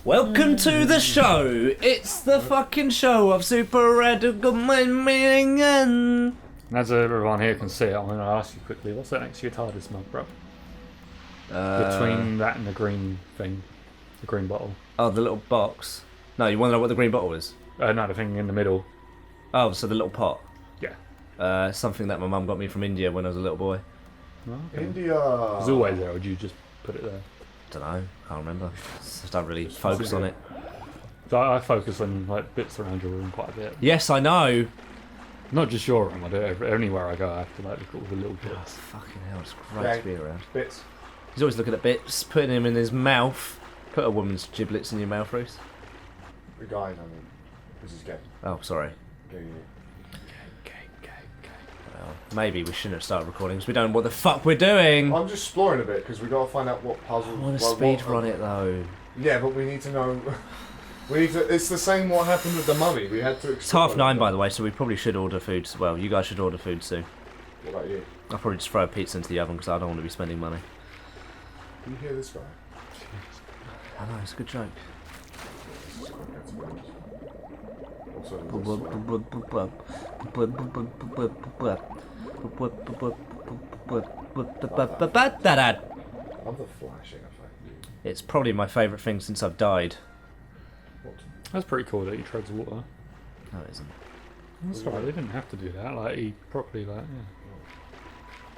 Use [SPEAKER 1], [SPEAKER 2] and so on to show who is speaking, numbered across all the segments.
[SPEAKER 1] Welcome to the show. It's the fucking show of super radical meaning and...
[SPEAKER 2] As everyone here can see, I'm going to ask you quickly, what's that next to your TARDIS mug, bro? Between that and the green thing. The green bottle.
[SPEAKER 1] Oh, the little box. No, you want to know what the green bottle is?
[SPEAKER 2] No, the thing in the middle.
[SPEAKER 1] Oh, so the little pot.
[SPEAKER 2] Yeah.
[SPEAKER 1] Something that my mum got me from India when I was a little boy.
[SPEAKER 2] Oh, okay.
[SPEAKER 3] India.
[SPEAKER 2] It was always there, or would you just put it there?
[SPEAKER 1] Don't know. Can't remember. Just don't really focus on it.
[SPEAKER 2] So I focus on like bits around your room quite a bit.
[SPEAKER 1] Yes, I know.
[SPEAKER 2] Not just your room, I do it anywhere I go. I have to like look at all the little
[SPEAKER 1] Oh,
[SPEAKER 2] bits.
[SPEAKER 1] fucking hell, it's great to be around.
[SPEAKER 3] Bits.
[SPEAKER 1] He's always looking at bits, putting him in his mouth. Put a woman's giblets in your mouth, Reese.
[SPEAKER 3] The guys, I mean. This is gay.
[SPEAKER 1] Oh, sorry.
[SPEAKER 3] Gay.
[SPEAKER 1] Well, maybe we shouldn't have started recording because we don't know what the fuck we're doing.
[SPEAKER 3] I'm just exploring a bit because we got to find out what puzzle.
[SPEAKER 1] I want to speed run it though.
[SPEAKER 3] Yeah, but we need to know. We need to. It's the same what happened with the mummy. We had to.
[SPEAKER 1] It's 9:30 by the way, so we probably should order food. Well, you guys should order food soon.
[SPEAKER 3] What about you?
[SPEAKER 1] I'll probably just throw a pizza into the oven because I don't want to be spending money.
[SPEAKER 3] Can you hear this guy?
[SPEAKER 1] I know, it's a good joke.
[SPEAKER 3] Love the flashing effect.
[SPEAKER 1] It's probably my favourite thing since I've died.
[SPEAKER 3] What?
[SPEAKER 2] That's pretty cool that he treads water.
[SPEAKER 1] No, it isn't.
[SPEAKER 2] That's right, they didn't have to do that. Like, he properly, like, yeah.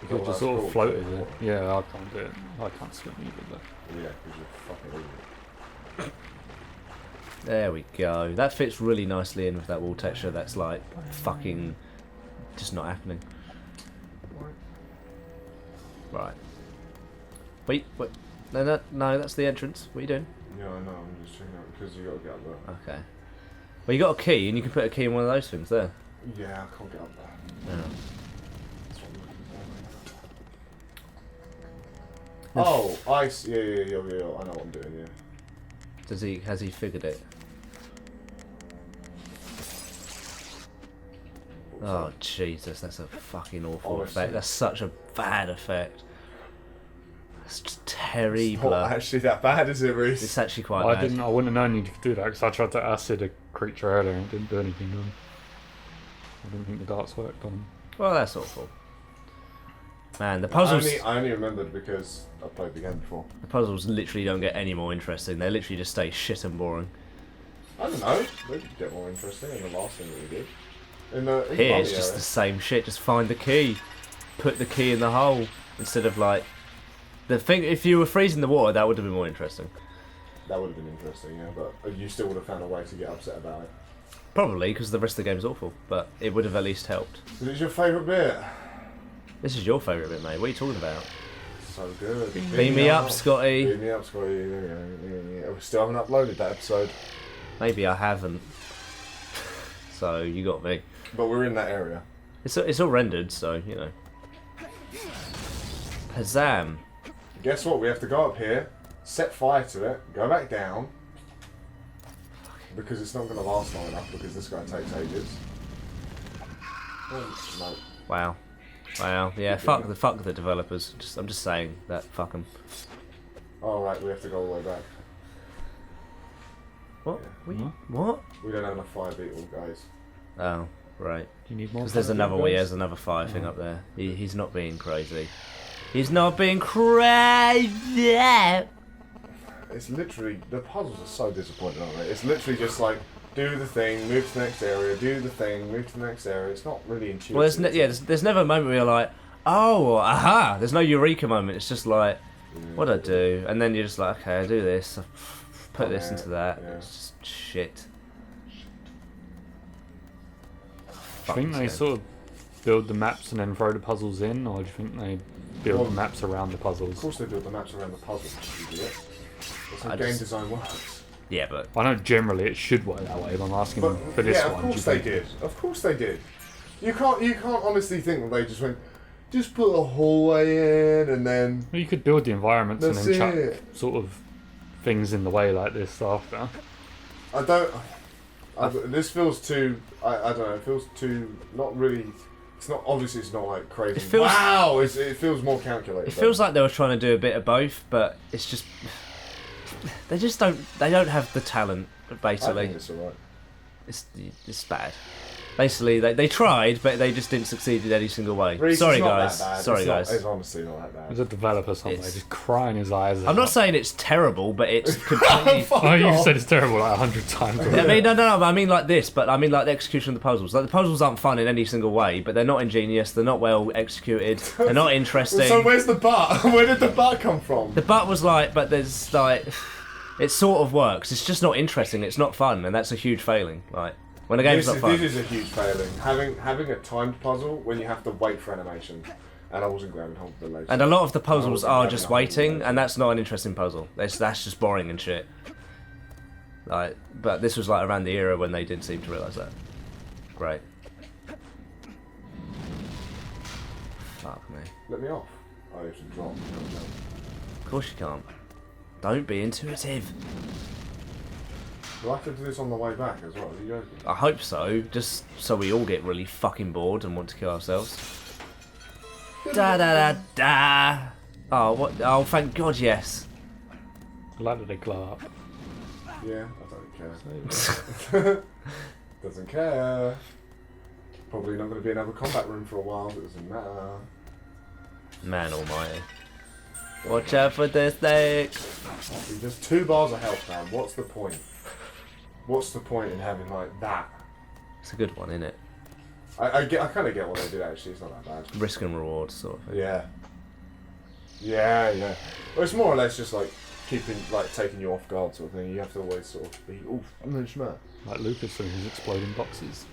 [SPEAKER 2] He
[SPEAKER 3] Oh,
[SPEAKER 2] could just
[SPEAKER 3] that's
[SPEAKER 2] sort
[SPEAKER 3] cool.
[SPEAKER 2] of floated it. Yeah, I can't do it. I can't swim either, but...
[SPEAKER 3] Yeah, because you're fucking idiot.
[SPEAKER 1] There we go. That fits really nicely in with that wall texture that's like fucking just not happening. Right. Wait. No, that's the entrance. What are you doing?
[SPEAKER 3] Yeah, I know. I'm just checking out because you got to get up there.
[SPEAKER 1] Okay. Well, you got a key and you can put a key in one of those things there.
[SPEAKER 3] Yeah, I can't get up there.
[SPEAKER 1] Yeah.
[SPEAKER 3] That's what I'm looking for. Oh, I see. Yeah. I know what I'm doing. Yeah.
[SPEAKER 1] Has he figured it? Oh Jesus, that's a fucking awful effect. That's such a bad effect. It's just terrible.
[SPEAKER 3] Not actually that bad, is it, Reese?
[SPEAKER 1] It's actually quite
[SPEAKER 2] I
[SPEAKER 1] bad.
[SPEAKER 2] wouldn't have known you could do that because I tried to acid a creature earlier and it didn't do anything to him. I didn't think the darts worked on him.
[SPEAKER 1] Well, that's awful. Man, the puzzles.
[SPEAKER 3] I only remembered because I played the game before.
[SPEAKER 1] The puzzles literally don't get any more interesting. They literally just stay shit and boring.
[SPEAKER 3] I don't know. They could get more interesting in the last thing that we did. In the
[SPEAKER 1] Here,
[SPEAKER 3] mummy
[SPEAKER 1] it's just
[SPEAKER 3] area.
[SPEAKER 1] the same shit. Just find the key, put the key in the hole instead of like the thing. If you were freezing the water, that would have been more interesting.
[SPEAKER 3] That would have been interesting, yeah. But you still would have found a way to get upset about it.
[SPEAKER 1] Probably because the rest of the game's awful, but it would have at least helped.
[SPEAKER 3] Is it your favourite bit?
[SPEAKER 1] This is your favourite bit, mate. What are you talking about?
[SPEAKER 3] So good.
[SPEAKER 1] Beam me up, Scotty.
[SPEAKER 3] Beam me up, Scotty. Yeah. We still haven't uploaded that episode.
[SPEAKER 1] Maybe I haven't. So you got me.
[SPEAKER 3] But we're in that area.
[SPEAKER 1] It's all rendered, so you know. Hazam.
[SPEAKER 3] Guess what? We have to go up here, set fire to it, go back down. Because it's not going to last long enough because this guy takes ages. Oh, no.
[SPEAKER 1] Wow. Yeah. Fuck the developers. I'm just saying that. Fuck them.
[SPEAKER 3] Oh, right. We have to go all the way back.
[SPEAKER 1] What?
[SPEAKER 3] Yeah.
[SPEAKER 1] What?
[SPEAKER 3] We don't have enough fire beetle, guys.
[SPEAKER 1] Oh, right.
[SPEAKER 2] Do you need more?
[SPEAKER 1] Because there's another way. There's another fire thing up there. He's not being crazy. He's not being crazy.
[SPEAKER 3] It's literally, the puzzles are so disappointing, aren't they? It's literally just like, do the thing, move to the next area, do the thing, move to the next area. It's not really intuitive.
[SPEAKER 1] Well, there's never a moment where you're like, oh, aha. There's no eureka moment. It's just like, what'd I do? And then you're just like, okay, I do this. I put this into that.
[SPEAKER 3] Yeah.
[SPEAKER 1] It's just shit.
[SPEAKER 2] Do you think they sort of build the maps and then throw the puzzles in, or do you think they build the maps around the puzzles?
[SPEAKER 3] Of course they build the maps around the puzzles, you idiot. That's how
[SPEAKER 1] I
[SPEAKER 3] game
[SPEAKER 1] just-
[SPEAKER 3] design works.
[SPEAKER 1] Yeah, but
[SPEAKER 2] I know generally it should work that way, but I'm asking
[SPEAKER 3] But
[SPEAKER 2] for this
[SPEAKER 3] yeah,
[SPEAKER 2] one.
[SPEAKER 3] of
[SPEAKER 2] do you
[SPEAKER 3] course they
[SPEAKER 2] think-
[SPEAKER 3] did. Of course they did. You can't honestly think that they just went, just put a hallway in and then...
[SPEAKER 2] Well, you could build the environments and
[SPEAKER 3] That's
[SPEAKER 2] then chuck
[SPEAKER 3] it.
[SPEAKER 2] sort of things in the way like this after.
[SPEAKER 3] I don't... this feels too... I don't know, it feels too... Not really... It's not... Obviously it's not like crazy.
[SPEAKER 1] It feels-
[SPEAKER 3] Wow! It feels more calculated.
[SPEAKER 1] it feels like they were trying to do a bit of both, but it's just... they just don't. They don't have the talent.
[SPEAKER 3] I
[SPEAKER 1] Basically,
[SPEAKER 3] think it's alright.
[SPEAKER 1] it's bad. Basically, they tried, but they just didn't succeed in any single way.
[SPEAKER 3] Reece,
[SPEAKER 1] Sorry,
[SPEAKER 3] it's not
[SPEAKER 1] guys.
[SPEAKER 3] that bad.
[SPEAKER 1] Sorry,
[SPEAKER 3] it's not,
[SPEAKER 1] guys.
[SPEAKER 3] It's honestly not that
[SPEAKER 2] There's
[SPEAKER 3] bad.
[SPEAKER 2] a developer somewhere
[SPEAKER 1] It's-
[SPEAKER 2] just crying his eyes out.
[SPEAKER 1] I'm not saying it's terrible, but it's completely.
[SPEAKER 3] Fuck
[SPEAKER 2] Oh, you
[SPEAKER 3] off.
[SPEAKER 2] said it's terrible like 100 times.
[SPEAKER 1] I mean, no, but I mean like this, but I mean like the execution of the puzzles. Like the puzzles aren't fun in any single way, but they're not ingenious. They're not well executed. They're not interesting.
[SPEAKER 3] So where's the butt? Where did the butt come from?
[SPEAKER 1] The butt was like, but there's like, it sort of works. It's just not interesting. It's not fun, and that's a huge failing. Like when a game's not fun.
[SPEAKER 3] This is a huge failing. Having a timed puzzle when you have to wait for animation, and I wasn't grabbing hold of the legs.
[SPEAKER 1] And a lot of the puzzles
[SPEAKER 3] wasn't
[SPEAKER 1] are
[SPEAKER 3] grabbing
[SPEAKER 1] just
[SPEAKER 3] hold of the
[SPEAKER 1] waiting,
[SPEAKER 3] legs.
[SPEAKER 1] and that's not an interesting puzzle. That's just boring and shit. Like, but this was like around the era when they didn't seem to realise that. Great. Fuck me.
[SPEAKER 3] Let me off. Oh, you have to drop.
[SPEAKER 1] Of course you can't. Don't be intuitive.
[SPEAKER 3] Do I have to do this on the way back as well? Are you joking?
[SPEAKER 1] I hope so, just so we all get really fucking bored and want to kill ourselves. Da da da da. Oh, what? Oh, thank God, yes.
[SPEAKER 2] I like that they glow up.
[SPEAKER 3] Yeah, I don't care. Doesn't care. Probably not going to be another combat room for a while, but it doesn't matter.
[SPEAKER 1] Man almighty. Watch out for the snake.
[SPEAKER 3] Just 2 bars of health, man. What's the point? What's the point in having like that?
[SPEAKER 1] It's a good one, isn't it?
[SPEAKER 3] I kind of get what they did actually. It's not that bad.
[SPEAKER 1] Risk and reward sort of thing.
[SPEAKER 3] Yeah. Yeah. Well, it's more or less just like taking you off guard sort of thing. You have to always sort of be, oof, I'm gonna schmat.
[SPEAKER 2] Like Lucas and his exploding boxes.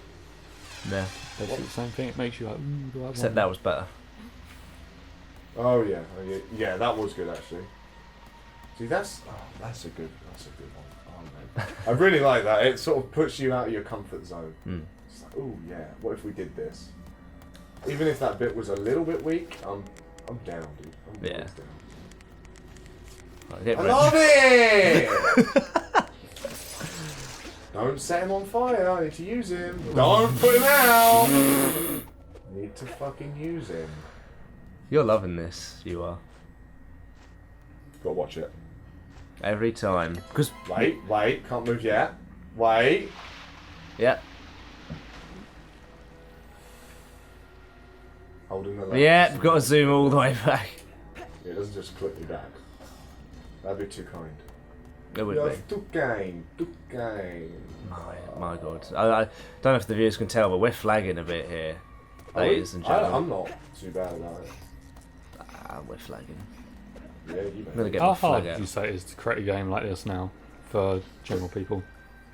[SPEAKER 1] Yeah.
[SPEAKER 2] Basically the same thing. It makes you like, ooh, do I want
[SPEAKER 1] Except that was better.
[SPEAKER 3] Oh yeah. Yeah, that was good actually. See, that's a good one. Oh, man. I really like that. It sort of puts you out of your comfort zone.
[SPEAKER 1] Mm.
[SPEAKER 3] It's like, oh yeah, what if we did this? Even if that bit was a little bit weak, I'm down, dude. I'm
[SPEAKER 1] Yeah.
[SPEAKER 3] always down.
[SPEAKER 1] Right, get
[SPEAKER 3] I
[SPEAKER 1] ready.
[SPEAKER 3] love it! Don't set him on fire, I need to use him. Don't put him out! Need to fucking use him.
[SPEAKER 1] You're loving this, you are.
[SPEAKER 3] Gotta watch it.
[SPEAKER 1] Every time. Because,
[SPEAKER 3] Wait, can't move yet. Wait.
[SPEAKER 1] yeah.
[SPEAKER 3] Holding the left.
[SPEAKER 1] Yeah, we've got to zoom all the way back.
[SPEAKER 3] It doesn't just clip me back. That'd be too kind.
[SPEAKER 1] It would
[SPEAKER 3] You're
[SPEAKER 1] be.
[SPEAKER 3] too kind.
[SPEAKER 1] My God. I don't know if the viewers can tell, but we're flagging a bit here. Ladies and gentlemen.
[SPEAKER 3] I'm not too bad about it.
[SPEAKER 1] We're flagging.
[SPEAKER 3] Yeah, you
[SPEAKER 1] I'm
[SPEAKER 3] may.
[SPEAKER 1] going to get
[SPEAKER 2] How
[SPEAKER 1] my flag
[SPEAKER 2] hard do
[SPEAKER 1] out.
[SPEAKER 2] you say it is to create a game like this now for general people?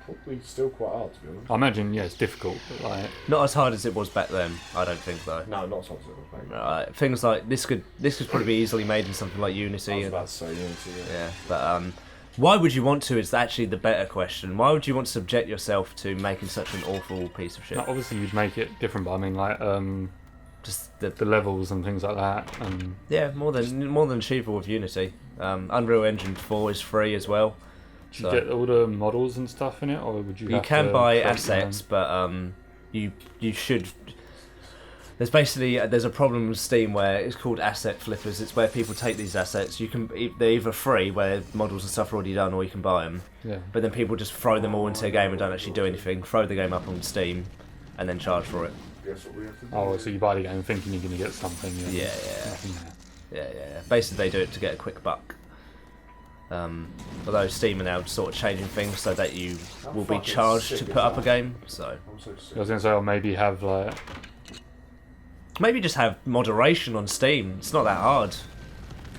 [SPEAKER 3] Probably still quite hard to be honest.
[SPEAKER 2] I imagine, yeah, it's difficult, but like,
[SPEAKER 1] Not as hard as it was back then, I don't think, though.
[SPEAKER 3] No, not something like that.
[SPEAKER 1] Right, things like this could probably be easily made in something like
[SPEAKER 3] I
[SPEAKER 1] Unity.
[SPEAKER 3] was about to say Unity.
[SPEAKER 1] Yeah, but why would you want to is actually the better question. Why would you want to subject yourself to making such an awful piece of shit?
[SPEAKER 2] now, obviously you'd make it different, but I mean like
[SPEAKER 1] Just the
[SPEAKER 2] the levels and things like that, and
[SPEAKER 1] yeah, more than achievable with Unity. Unreal Engine 4 is free as well.
[SPEAKER 2] do you get all the models and stuff in it, or would you?
[SPEAKER 1] You
[SPEAKER 2] have
[SPEAKER 1] can
[SPEAKER 2] to
[SPEAKER 1] buy
[SPEAKER 2] create your
[SPEAKER 1] assets,
[SPEAKER 2] own?
[SPEAKER 1] but you should. There's basically there's a problem with Steam where it's called asset flippers. It's where people take these assets. They're either free, where models and stuff are already done, or you can buy them.
[SPEAKER 2] Yeah.
[SPEAKER 1] But then people just throw them all into a game and don't actually do anything. Throw the game up on Steam, and then charge for it.
[SPEAKER 3] Guess what we have to do?
[SPEAKER 2] Oh, so you buy the game thinking you're going to get something.
[SPEAKER 1] Yeah.
[SPEAKER 2] Nothing there.
[SPEAKER 1] Yeah. Basically, they do it to get a quick buck. Although Steam are now sort of changing things so that you will be
[SPEAKER 3] fucking
[SPEAKER 1] charged
[SPEAKER 3] sick
[SPEAKER 1] to
[SPEAKER 3] is
[SPEAKER 1] put up a
[SPEAKER 3] that?
[SPEAKER 1] game. So
[SPEAKER 3] I'm so sick.
[SPEAKER 2] I was going to say, or maybe have like,
[SPEAKER 1] maybe just have moderation on Steam. It's not that hard.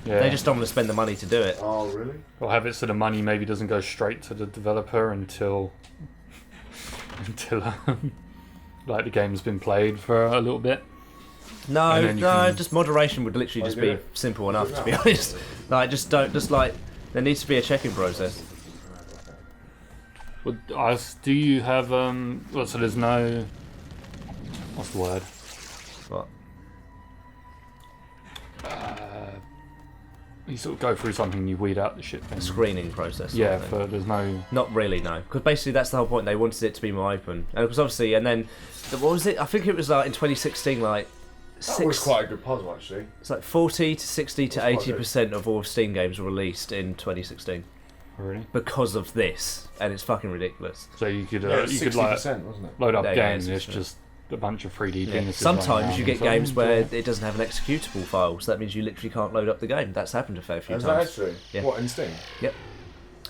[SPEAKER 2] yeah,
[SPEAKER 1] They just don't want to spend the money to do it.
[SPEAKER 3] Oh, really?
[SPEAKER 2] or have it so the money maybe doesn't go straight to the developer until like the game's been played for a little bit.
[SPEAKER 1] No,
[SPEAKER 2] And then you can-
[SPEAKER 1] just moderation would literally
[SPEAKER 3] Oh,
[SPEAKER 1] just
[SPEAKER 3] do
[SPEAKER 1] be
[SPEAKER 3] it?
[SPEAKER 1] simple
[SPEAKER 3] Do
[SPEAKER 1] enough,
[SPEAKER 3] it
[SPEAKER 1] to be
[SPEAKER 3] now?
[SPEAKER 1] honest. Like, there needs to be a checking process.
[SPEAKER 2] Well, do you have well, so there's no, what's the word?
[SPEAKER 1] What?
[SPEAKER 2] You sort of go through something and you weed out the shit thing.
[SPEAKER 1] Screening process. sort
[SPEAKER 2] Yeah,
[SPEAKER 1] of thing.
[SPEAKER 2] there's no.
[SPEAKER 1] Not really, no. Because basically that's the whole point. They wanted it to be more open. And because obviously, and then, what was it? I think it was like in 2016, like,
[SPEAKER 3] That was quite a good puzzle, actually.
[SPEAKER 1] it's like 40 to 60 to
[SPEAKER 3] That's quite
[SPEAKER 1] 80% of all Steam games were released in 2016.
[SPEAKER 2] Really?
[SPEAKER 1] because of this, and it's fucking ridiculous.
[SPEAKER 2] So you could
[SPEAKER 3] Yeah,
[SPEAKER 2] you could like
[SPEAKER 3] 60%, wasn't it?
[SPEAKER 2] load up
[SPEAKER 1] Yeah,
[SPEAKER 2] a
[SPEAKER 1] yeah,
[SPEAKER 2] game.
[SPEAKER 1] it's
[SPEAKER 2] It's
[SPEAKER 1] just-
[SPEAKER 2] just a bunch of 3D
[SPEAKER 1] Yeah.
[SPEAKER 2] penises.
[SPEAKER 1] Sometimes
[SPEAKER 2] running
[SPEAKER 1] you
[SPEAKER 2] around.
[SPEAKER 1] get
[SPEAKER 2] So,
[SPEAKER 1] games where
[SPEAKER 2] yeah.
[SPEAKER 1] it doesn't have an executable file, so that means you literally can't load up the game. That's happened a fair few
[SPEAKER 3] Is that
[SPEAKER 1] times.
[SPEAKER 3] actually?
[SPEAKER 1] Yeah.
[SPEAKER 3] What, in Steam?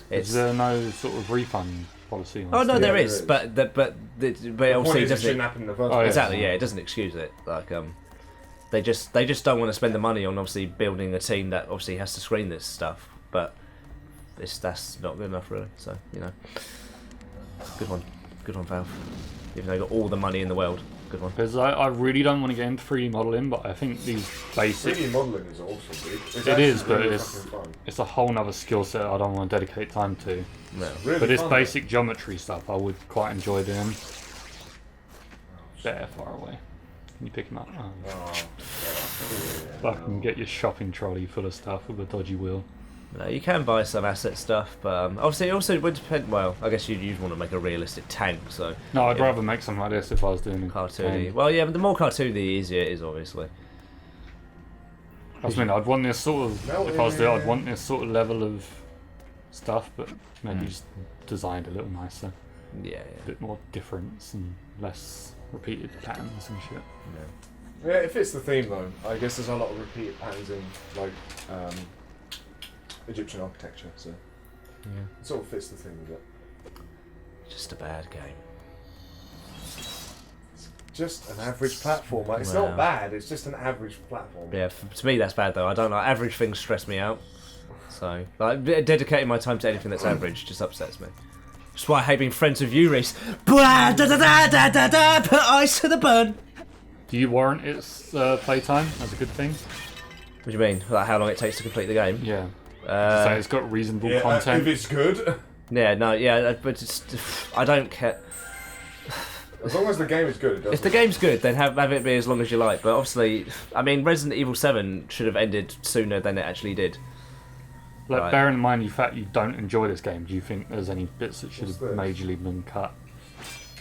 [SPEAKER 1] It's
[SPEAKER 2] Is there no sort of refund policy? On
[SPEAKER 1] oh no,
[SPEAKER 2] Steam?
[SPEAKER 1] there
[SPEAKER 3] there
[SPEAKER 1] is,
[SPEAKER 3] is.
[SPEAKER 1] but
[SPEAKER 3] The point
[SPEAKER 1] obviously
[SPEAKER 3] is it
[SPEAKER 1] doesn't.
[SPEAKER 3] shouldn't happen in the first
[SPEAKER 2] Oh, yeah.
[SPEAKER 3] place.
[SPEAKER 1] Exactly, yeah, it doesn't excuse it. Like, they just don't want to spend the money on obviously building a team that obviously has to screen this stuff, but that's not good enough really. So good one, Valve. Even though they got all the money in the world, good one.
[SPEAKER 2] Because I really don't want to get into 3D modeling, but I think these basic
[SPEAKER 3] 3D modelling is awesome, dude. It's
[SPEAKER 2] It
[SPEAKER 3] actually
[SPEAKER 2] is, but
[SPEAKER 3] really
[SPEAKER 2] it's-
[SPEAKER 3] fucking fun.
[SPEAKER 2] it's a whole nother skill set I don't want to dedicate time to.
[SPEAKER 1] No.
[SPEAKER 3] Really
[SPEAKER 2] But this
[SPEAKER 3] fun,
[SPEAKER 2] basic geometry stuff I would quite enjoy doing.
[SPEAKER 3] though.
[SPEAKER 2] There, far away. Can you pick him up? Oh,
[SPEAKER 3] Oh,
[SPEAKER 2] fucking get your shopping trolley full of stuff with a dodgy wheel.
[SPEAKER 1] No, you can buy some asset stuff, but obviously it also would depend. Well, I guess you'd want to make a realistic tank, so
[SPEAKER 2] No, I'd
[SPEAKER 1] Yeah.
[SPEAKER 2] rather make something like this if I was doing a
[SPEAKER 1] cartoony.
[SPEAKER 2] game.
[SPEAKER 1] Well, yeah, but the more cartoony, the easier it is, obviously.
[SPEAKER 2] I mean, I'd want this sort of.
[SPEAKER 3] No,
[SPEAKER 2] if I was
[SPEAKER 3] yeah,
[SPEAKER 2] there,
[SPEAKER 3] yeah,
[SPEAKER 2] I'd
[SPEAKER 3] yeah.
[SPEAKER 2] want this sort of level of stuff, but maybe
[SPEAKER 1] Mm.
[SPEAKER 2] just designed a little nicer,
[SPEAKER 1] Yeah,
[SPEAKER 2] a bit more difference and less repeated patterns and shit.
[SPEAKER 1] yeah.
[SPEAKER 3] Yeah, it fits the theme though. I guess there's a lot of repeated patterns in like Egyptian architecture, so
[SPEAKER 1] Yeah.
[SPEAKER 3] it sort of fits the theme of it.
[SPEAKER 1] Just a bad game.
[SPEAKER 3] Just an average platformer. It's
[SPEAKER 1] Wow.
[SPEAKER 3] not bad. It's just an average platform.
[SPEAKER 1] Yeah, to me that's bad though. I don't like average things stress me out. So like dedicating my time to anything that's average just upsets me. That's why I hate being friends with you, Reese. Blah, da, da, da, da, da, da, put ice to the burn.
[SPEAKER 2] Do you warrant its playtime as a good thing?
[SPEAKER 1] What do you mean? Like how long it takes to complete the game?
[SPEAKER 2] Yeah. So
[SPEAKER 1] Uh,
[SPEAKER 2] it's got reasonable
[SPEAKER 3] Yeah,
[SPEAKER 2] content.
[SPEAKER 3] if it's good,
[SPEAKER 1] yeah, no, yeah, but I don't care.
[SPEAKER 3] as long as the game is good, it does.
[SPEAKER 1] If the game's good, then have it be as long as you like. But obviously, I mean, Resident Evil 7 should have ended sooner than it actually did.
[SPEAKER 2] Like,
[SPEAKER 1] Right.
[SPEAKER 2] bearing in mind the fact you don't enjoy this game, do you think there's any bits that should have
[SPEAKER 3] What's this?
[SPEAKER 2] majorly been cut?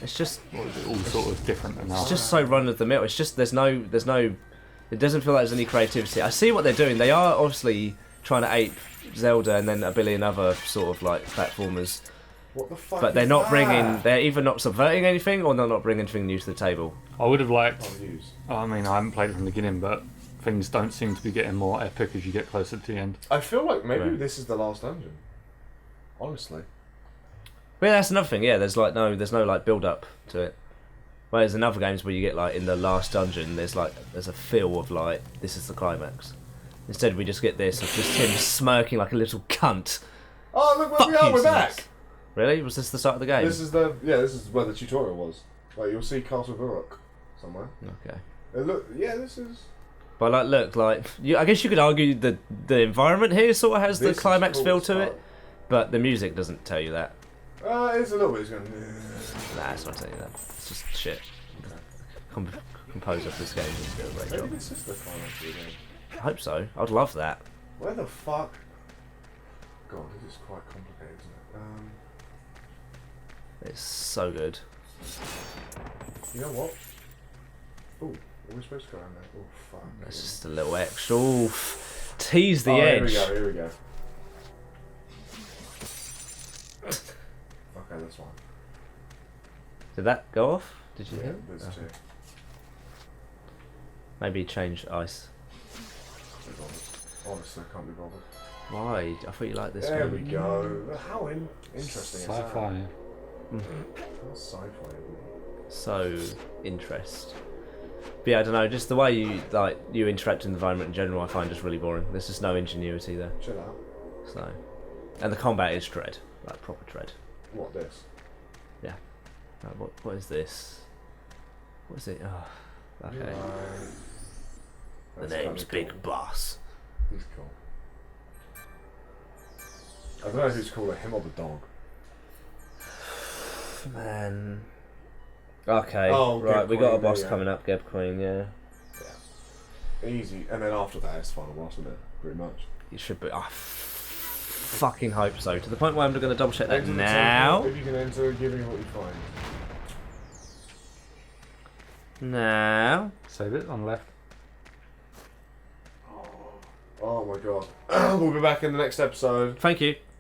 [SPEAKER 1] It's just,
[SPEAKER 2] Or is it all sort of different enough?
[SPEAKER 1] it's just so run of the mill. It's just there's no. It doesn't feel like there's any creativity. I see what they're doing. They are obviously trying to ape Zelda and then a billion other sort of like platformers,
[SPEAKER 3] What the fuck?
[SPEAKER 1] but they're
[SPEAKER 3] is
[SPEAKER 1] not
[SPEAKER 3] that?
[SPEAKER 1] bringing. They're either not subverting anything or they're not bringing anything new to the table.
[SPEAKER 2] I would have liked.
[SPEAKER 3] Can't use.
[SPEAKER 2] I mean, I haven't played it from the beginning, but things don't seem to be getting more epic as you get closer to the end.
[SPEAKER 3] I feel like maybe
[SPEAKER 1] Right.
[SPEAKER 3] this is the last dungeon. Honestly.
[SPEAKER 1] But yeah, that's another thing. Yeah, there's no like build up to it. Whereas in other games where you get like in the last dungeon, there's a feel of like this is the climax. Instead, we just get this of just him smirking like a little cunt.
[SPEAKER 3] Oh, look where
[SPEAKER 1] Fuck
[SPEAKER 3] we are.
[SPEAKER 1] you,
[SPEAKER 3] We're
[SPEAKER 1] Sphinx.
[SPEAKER 3] back.
[SPEAKER 1] Really? Was this the start of the game?
[SPEAKER 3] This is where the tutorial was. Like you'll see Castle Varrock somewhere.
[SPEAKER 1] Okay.
[SPEAKER 3] This is.
[SPEAKER 1] But like, look, like I guess you could argue that the environment here sort of has
[SPEAKER 3] This
[SPEAKER 1] the
[SPEAKER 3] is
[SPEAKER 1] climax
[SPEAKER 3] cool
[SPEAKER 1] feel
[SPEAKER 3] as
[SPEAKER 1] to
[SPEAKER 3] fuck.
[SPEAKER 1] it, but the music doesn't tell you that.
[SPEAKER 3] It's a little bit. It's going.
[SPEAKER 1] Nah, it's not telling you that. It's just shit.
[SPEAKER 3] Okay.
[SPEAKER 1] Composer for this game is doing a great
[SPEAKER 3] Maybe
[SPEAKER 1] job.
[SPEAKER 3] this is the climax of the game.
[SPEAKER 1] I hope so. I'd love that.
[SPEAKER 3] Where the fuck? God, this is quite complicated, isn't it?
[SPEAKER 1] It's so good.
[SPEAKER 3] You know what? Oh, are we supposed to go around there? Oh fuck.
[SPEAKER 1] That's just a little extra. Ooh, tease the
[SPEAKER 3] Oh,
[SPEAKER 1] edge.
[SPEAKER 3] Here we go. Okay, that's fine.
[SPEAKER 1] Did that go off? Did you?
[SPEAKER 3] Yeah,
[SPEAKER 1] hear?
[SPEAKER 3] there's
[SPEAKER 1] Oh.
[SPEAKER 3] two.
[SPEAKER 1] Maybe change ice.
[SPEAKER 3] Can't be bothered. Honestly, I can't be bothered.
[SPEAKER 1] Why? I thought you liked this
[SPEAKER 3] There
[SPEAKER 1] one.
[SPEAKER 3] we go. How interesting is that?
[SPEAKER 2] Sci-fi.
[SPEAKER 3] That's sci-fi.
[SPEAKER 1] So interest. But yeah, I don't know. Just the way you interact in the environment in general, I find just really boring. There's just no ingenuity there.
[SPEAKER 3] Chill out.
[SPEAKER 1] So, and the combat is dread, like proper dread.
[SPEAKER 3] What this?
[SPEAKER 1] Like, what is this? What is it? Oh, okay.
[SPEAKER 3] Right.
[SPEAKER 1] The
[SPEAKER 3] That's
[SPEAKER 1] name's
[SPEAKER 3] kinda
[SPEAKER 1] Big
[SPEAKER 3] cool.
[SPEAKER 1] Boss.
[SPEAKER 3] He's cool. I don't know who's cooler, him or the dog.
[SPEAKER 1] Man. Okay.
[SPEAKER 3] Oh,
[SPEAKER 1] right.
[SPEAKER 3] Geb
[SPEAKER 1] We got a
[SPEAKER 3] Queen,
[SPEAKER 1] boss
[SPEAKER 3] yeah.
[SPEAKER 1] coming up, Geb Queen. Yeah.
[SPEAKER 3] Easy. And then after that, it's final boss, isn't it? Pretty much.
[SPEAKER 1] It should be. I fucking hope so. To the point where I'm going to double check that
[SPEAKER 3] Enter the
[SPEAKER 1] now.
[SPEAKER 3] temple. If you can enter, give me what you find.
[SPEAKER 1] Now.
[SPEAKER 2] Save it on left.
[SPEAKER 3] Oh my god. We'll be back in the next episode.
[SPEAKER 1] Thank you.